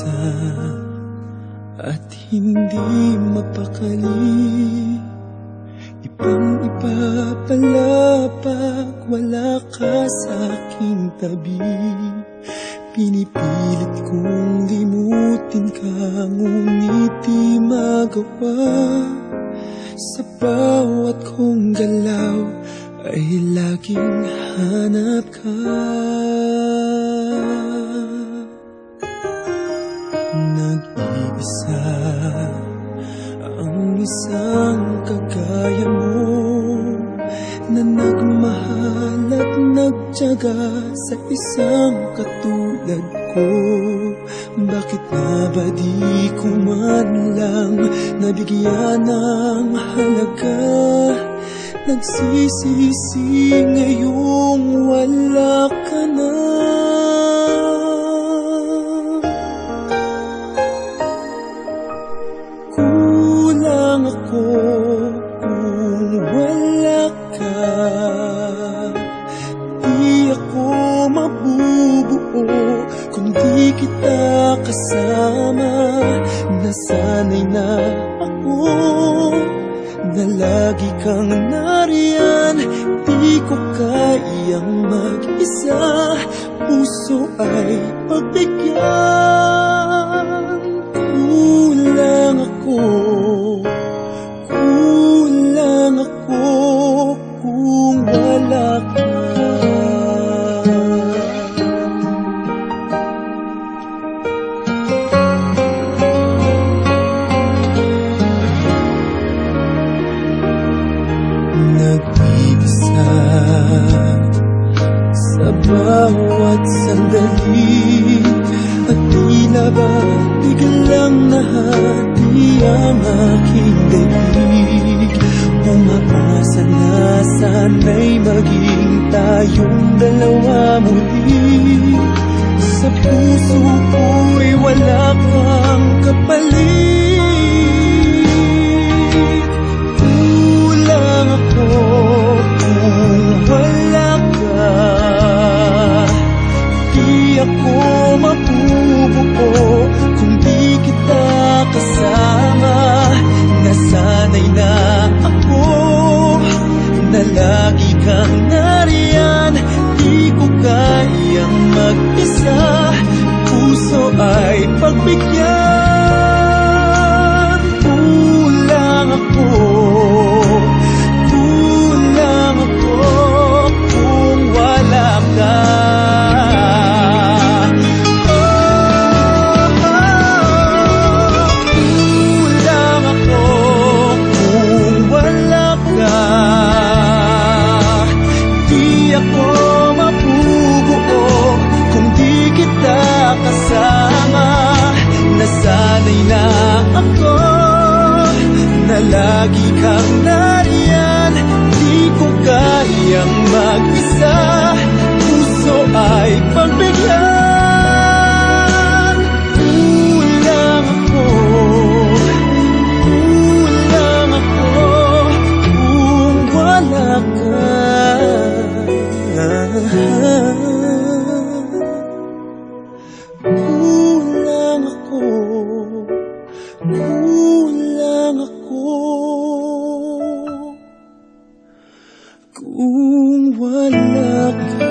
mag-isa at hindi mapakali. Ibang-iba pala pag wala ka sa aking tabi. Pinipilit kong limutin ka, ngunit di magawa. Sa bawat kong galaw ay laging hanap ka. Nag-iisa ang isang kagaya mo, na nagmahal at nagtiyaga sa isang katulad ko. Bakit nga ba di ko man lang nabigyan ng halaga? Nagsisisi ngayong wala ka na. Kulang ako kung wala ka. Di ako mabubuo kung di kita kasama. Nasanay na ako na lagi kang nariyan. Di ko kayang mag-isa, puso ay pagbigyan. Kulang ako kung wala ka. Nag-iisa sa bawat sandali, at tila ba biglang nahati ang aking daig. Umaasa na sana'y maging tayong dalawa muli. Sa puso ko'y wala kang kapalit. Kulang ako kung wala ka. Di ako mabubuo kung di kita kasama. Nasanay na ako na lagi kang nariyan. Di ko kayang mag-isa, puso ay pagbigyan. Kulang ako kung wala ka. Nasanay na ako na lagi kang nariyan. Di ko kayang mag-isa, puso ay pagbigyan. Kulang ako kung wala ka. Kulang ako kung wala ka.